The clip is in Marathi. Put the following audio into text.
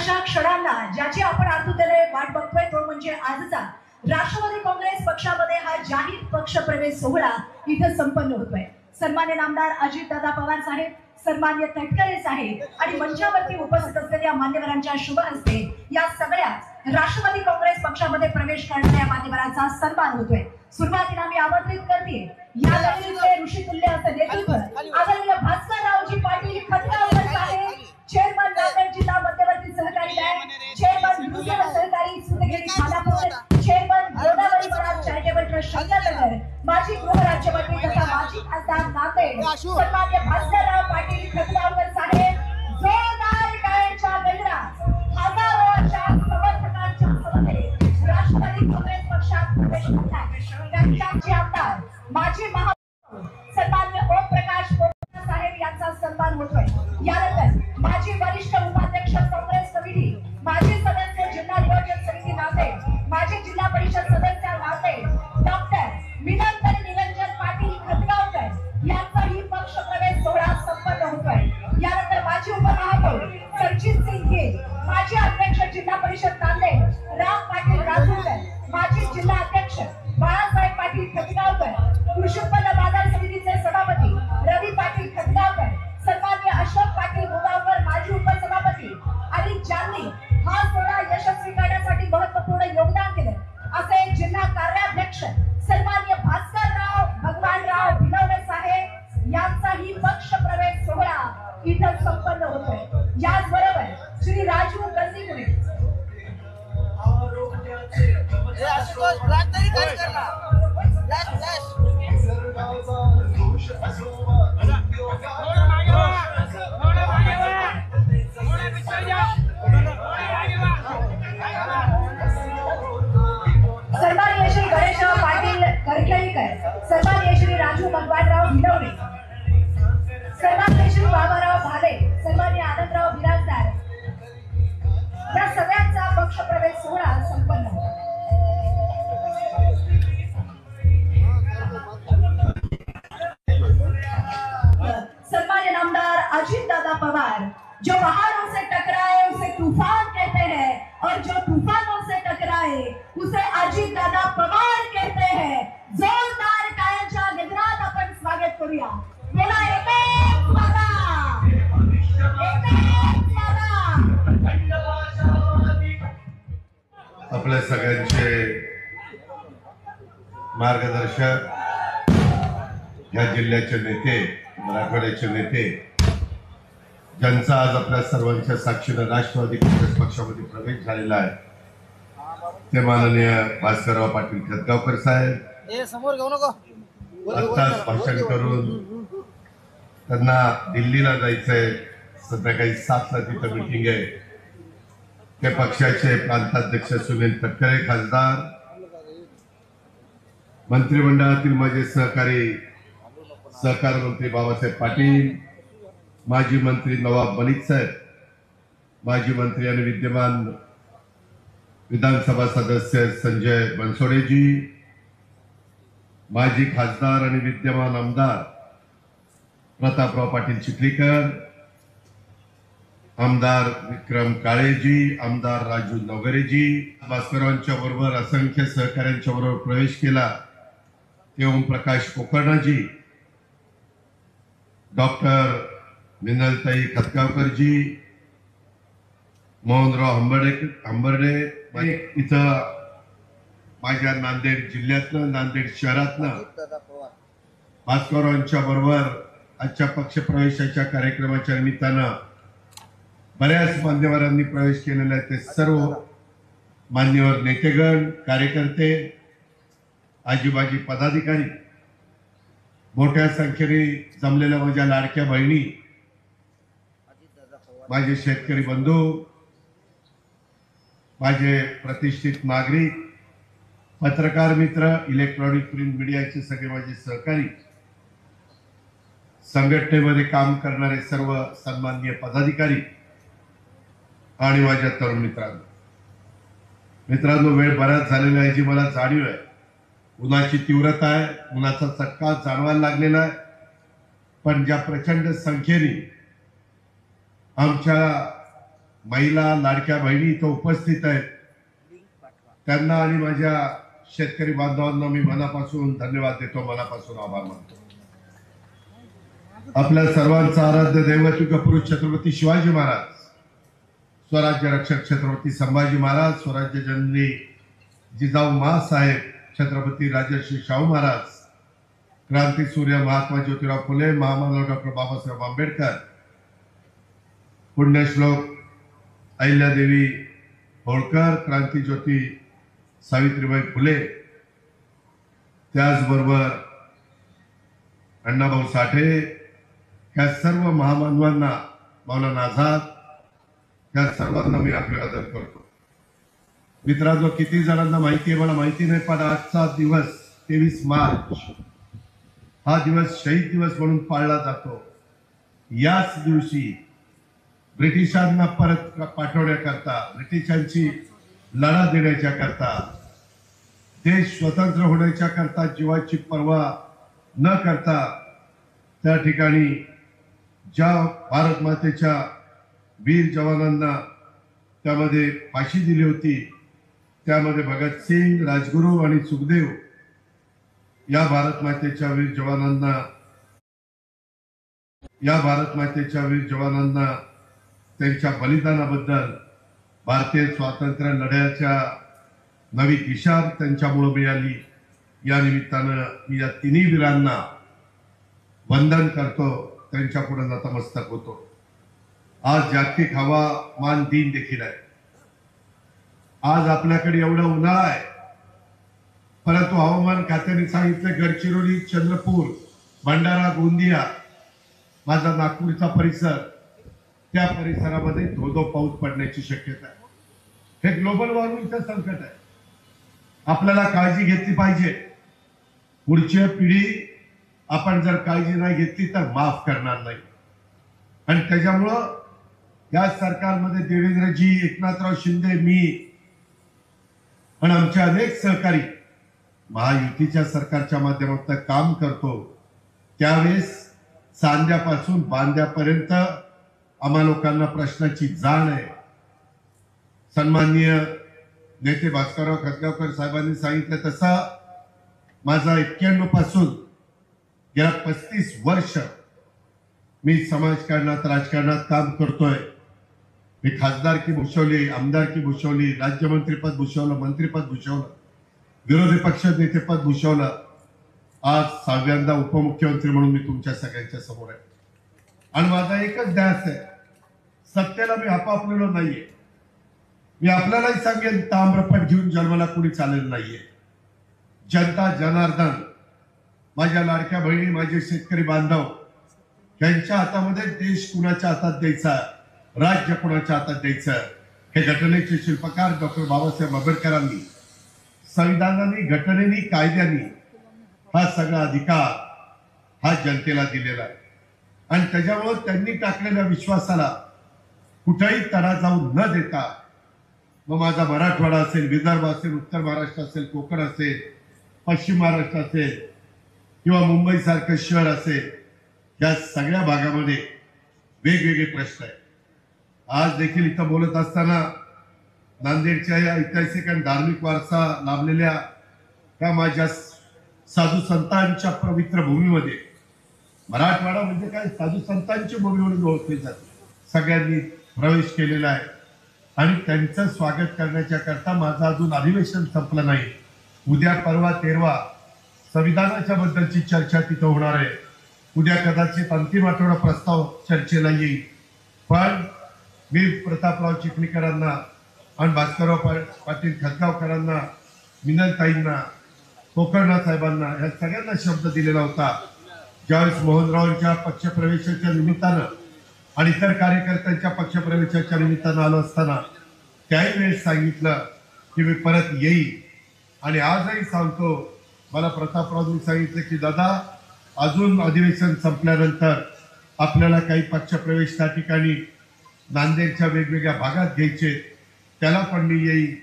अशा क्षणांना ज्याची आपण आतुरतेने वाट बघतोय तो म्हणजे आजचा राष्ट्रवादी काँग्रेस पक्षामध्ये हा जाहीर पक्ष प्रवेश सोहळा इथे संपन्न होतोय। सन्मान्य नामदार अजितदादा पवार साहेब, सन्मान्य तटकरे साहेब आणि मंचावरती उपस्थित असलेल्या मान्यवरांच्या शुभ हस्ते या सगळ्या राष्ट्रवादी काँग्रेस पक्षामध्ये प्रवेश करणाऱ्या मान्यवरांचा सन्मान होतोय। सुरुवातीला मी आमंत्रित करते या लढतीचे ऋषितुल्य असं नेतृत्व आदरणीय भास्कररावजी पाटील खतगावकर साहेब, चेअरमन नांदेड जिल्हा मध्यवर्ती सहकारी बँक, चेअरमन दुसरा सहकारी सुतगिरी खानापूर, चेअरमन गोदावरी बराड चॅरिटेबल ट्रस्ट शंकरनगर, माजी गृहराज्यमंत्री तथा माजी खासदार नांदेड सन्मान्य भास्करराव पाटील खतगावकर साहेब, जोरदार टाळ्यांच्या गजरात हजारोच्या समर्थकांच्या समवेत राष्ट्रवादी काँग्रेस पक्षात प्रवेश करतात। त्यांचे आमदार माजी सन्मान्य ओम प्रकाश साहेब यांचा सन्मान होतोय। यानंतर माजी वरिष्ठ उपाध्यक्ष काँग्रेस कमिटी, माजी सदस्य जिल्हा नियोजन समिती नांदेड, माजी जिल्हा परिषद सदस्य नांदेड डॉक्टर विनंतन निरंजन पाटील खतगावकर यांचाही पक्ष प्रवेश सोहळा संपन्न होतोय। यानंतर माजी उपमहापौर संचित सिंग गिल, माजी अध्यक्ष जिल्हा परिषद नांदेड राम पाटील राजूरकर, माजी जिल्हा अध्यक्ष बाळासाहेब पाटील खतगावकर, कृषी उत्पन्न बाजार समितीचे सभापती रवी पाटील खतगावकर, सन्मान्य अशोक पाटील गोगावकर माजी उपसभापती आणि ज्यांनी हा सोहळा यशस्वी करण्यासाठी महत्त्वपूर्ण योगदान केलं असे जिल्हा कार्याध्यक्ष सन्मान्य भास्करराव भगवानराव भिलवणे साहेब यांचाही पक्ष प्रवेश सोहळा इथं संपन्न होतोय। याचबरोबर श्री राजू गंजीपुरे सन्माननीय श्री गणेशराव पाटील करखेळीकर, सन्माननीय श्री राजू भगवानराव भिलवणे, सन्माननीय श्री बाबाराव भाले, सन्माननीय आनंदराव बिराजदार या सगळ्यांचा पक्ष प्रवेश सोहळा संपन्न होतो। सन्मान्य नामदार अजितदादा पवार, जो पहाड़ों से टकराए उसे तूफान कहते हैं और जो तूफानों से टकराए उसे अजितदादा पवार कहते हैं। जोरदार टाळ्यांच्या गजरात आपण स्वागत करूया। बोला एक माता, आपल्या सगळ्यांचे मार्गदर्शक, या जिल्ह्याचे नेते, मराठवाड्याचे नेते, ज्यांचा आज आपल्या सर्वांच्या साक्षीने राष्ट्रवादी काँग्रेस पक्षामध्ये प्रवेश झालेला आहे, ते माननीय भास्करराव पाटील खतगावकर साहेब आत्ताच भाषण करून त्यांना दिल्लीला जायचंय, संध्याकाळी 7ला तिथं मीटिंग आहे। ते पक्षाचे प्रांताध्यक्ष सुनील तटकरे खासदार, मंत्रिमंडळातील माझे सहकारी सहकार मंत्री बाबासाहेब पाटील, माजी मंत्री नवाब मलिक साहेब, माजी मंत्री आणि विद्यमान विधानसभा सदस्य संजय बनसोडेजी, माजी खासदार आणि विद्यमान आमदार प्रतापराव पाटील चिखलीकर, आमदार विक्रम काळेजी, आमदार राजू नवगरेजी, भास्करांच्या बरोबर असंख्य सहकाऱ्यांच्या बरोबर प्रवेश केला ते ओम प्रकाश कोकर्णजी, डॉक्टर मिनलताई खतगावकरजी, मोहनराव हंबर्डे, इथं माझ्या नांदेड जिल्ह्यातलं, नांदेड शहरातलं भास्करांच्या बरोबर आजच्या पक्षप्रवेशाच्या कार्यक्रमाच्या निमित्तानं बऱ्याच मान्यवरांनी प्रवेश केलेला आहे। ते सर्व मान्यवर नेतेगण, कार्यकर्ते, आजीबाजी पदाधिकारी, मोठ्या संख्येने जमलेल्या माझ्या लाडक्या बहिणी, माझे शेतकरी बंधू, माझे प्रतिष्ठित नागरिक, पत्रकार मित्र, इलेक्ट्रॉनिक प्रिंट मीडियाचे सगळे माझे सहकारी, संघटनेमध्ये काम करणारे सर्व सन्माननीय पदाधिकारी आणि माझ्या तरुण मित्रांनो, वेळ बराच झालेला आहे जी मला जाणीव आहे। उन्हाची तीव्रता आहे, उन्हाचा चटका जाणवायला लागलेला आहे, पण ज्या प्रचंड संख्येने आमच्या महिला लाडक्या बहिणी इथं उपस्थित आहेत, त्यांना आणि माझ्या शेतकरी बांधवांना मी मनापासून धन्यवाद देतो, मनापासून आभार मानतो. आपल्या सर्वांचा आराध्य दैवत युगपुरुष छत्रपती शिवाजी महाराज, स्वराज्य रक्षक छत्रपती संभाजी महाराज, स्वराज्य जननी जिजाऊ माँसाहेब, छत्रपती राजर्षी शाहू महाराज, क्रांती सूर्य महात्मा ज्योतिराव फुले, महामानव डॉक्टर बाबासाहेब आंबेडकर, पुण्यश्लोक अहिल्यादेवी होळकर, क्रांती ज्योती सावित्रीबाई फुले, त्याचबरोबर अण्णाभाऊ साठे, या सर्व महामानवांना, मौलाना आझाद, या सर्वांना मी अभिवादन करतो. मित्रांनो, किती जणांना माहिती आहे मला माहिती नाही, पण आजचा दिवस 23 मार्च हा दिवस शहीद दिवस म्हणून पाळला जातो. याच दिवशी ब्रिटिशांना परत पाठवण्याकरता, ब्रिटिशांची लढा देण्याच्या करता, देश स्वतंत्र होण्याच्या करता जीवाची पर्वा न करता त्या ठिकाणी ज्या भारत मातेच्या वीर जवानांना त्यामध्ये फाशी दिली होती, त्यामध्ये भगतसिंग, राजगुरू आणि सुखदेव या भारत मातेच्या वीर जवानांना त्यांच्या बलिदानाबद्दल भारतीय स्वातंत्र्य लढ्याच्या नवी दिशा त्यांच्यामुळे मिळाली. या निमित्तानं मी या तिन्ही वीरांना वंदन करतो, त्यांच्या पुढे नतमस्तक होतो. आज जागतिक हवामान दिन देखील आहे. आज आपल्याकडे एवढा उन्हाळा आहे, परंतु हवामान खात्याने सांगितलं गडचिरोली, चंद्रपूर, भंडारा, गोंदिया, माझा नागपूरचा परिसर, त्या परिसरामध्ये धो पाऊस पडण्याची शक्यता आहे. हे ग्लोबल वॉर्मिंगचं संकट आहे. आपल्याला काळजी घेतली पाहिजे. पुढची पिढी आपण जर काळजी नाही घेतली तर माफ करणार नाही. आणि त्याच्यामुळं या सरकारमध्ये देवेंद्रजी, एकनाथराव शिंदे, मी आणि आमचे अनेक सहकारी महायुतीच्या सरकारच्या माध्यमातून काम करतो. त्यावेळेस सांध्यापासून बांध्यापर्यंत आम्हा लोकांना प्रश्नाची जाण आहे. सन्माननीय नेते भास्करराव खतगावकर साहेबांनी सांगितलं तसं माझा 91 पासून गेल्या 35 वर्ष मी समाजकारणात, राजकारणात काम करतोय. मी खासदारकी भूषवली, आमदारकी भूषवली, राज्यमंत्रीपद भूषवलं, मंत्रीपद भूषवलं, विरोधी पक्ष नेतेपद भूषवलं. आज 6व्यांदा उपमुख्यमंत्री म्हणून मी तुमच्या सगळ्यांच्या समोर आहे. आणि माझा एकच ध्यास आहे, सत्तेला मी हपापलेलो नाहीये. मी आपल्यालाही सांगेन, ताम्रपट घेऊन जन्माला कुणी चालेल नाहीये. जनता जनार्दन, माझ्या लाडक्या बहिणी, माझे शेतकरी बांधव, यांच्या हातामध्ये देश कुणाच्या हातात द्यायचा, राज्य कुणाच्या हातात द्यायचं, हे घटनेचे शिल्पकार डॉक्टर बाबासाहेब आंबेडकरांनी, संविधानाने, घटनेने, कायद्याने हा सगळा अधिकार हा जनतेला दिलेला आहे. आणि त्याच्यामुळे त्यांनी टाकलेल्या विश्वासाला कुठेही तडा जाऊ न देता, मग माझा मराठवाडा असेल, विदर्भ असेल, उत्तर महाराष्ट्र असेल, कोकण असेल, पश्चिम महाराष्ट्र असेल किंवा मुंबई सारखं शहर असेल, या सगळ्या भागामध्ये वेगवेगळे प्रश्न आहेत. आज देखील इथं बोलत असताना नांदेडच्या या ऐतिहासिक आणि धार्मिक वारसा लाभलेल्या त्या माझ्या साधू संतांच्या पवित्र भूमीमध्ये, मराठवाडा म्हणजे काय, साधू संतांची भूमी म्हणून ओळखली जाते, सगळ्यांनी प्रवेश केलेला आहे. आणि त्यांचं स्वागत करण्याच्या करता माझं अजून अधिवेशन संपलं नाही. उद्या, परवा 13 संविधानाच्या बद्दलची चर्चा तिथं होणार आहे. उद्या कदाचित अंतिम आठवडा प्रस्ताव चर्चेला येईल. पण मी प्रतापराव चिखलीकरांना आणि भास्करराव पाटील खतगावकरांना, मिनलताईंना, कोकणनाथ साहेबांना, या सगळ्यांना शब्द दिलेला होता. ज्यावेळेस मोहनरावांच्या पक्षप्रवेशाच्या निमित्तानं आणि इतर कार्यकर्त्यांच्या पक्षप्रवेशाच्या निमित्तानं आलो असताना त्याही वेळेस सांगितलं की मी परत येईल. आणि आजही सांगतो, मला प्रतापरावांनी सांगितलं की दादा, अजून अधिवेशन संपल्यानंतर आपल्याला काही पक्षप्रवेश त्या ठिकाणी नांदेडच्या वेगवेगळ्या भागात घ्यायचे, त्याला पण मी येईल.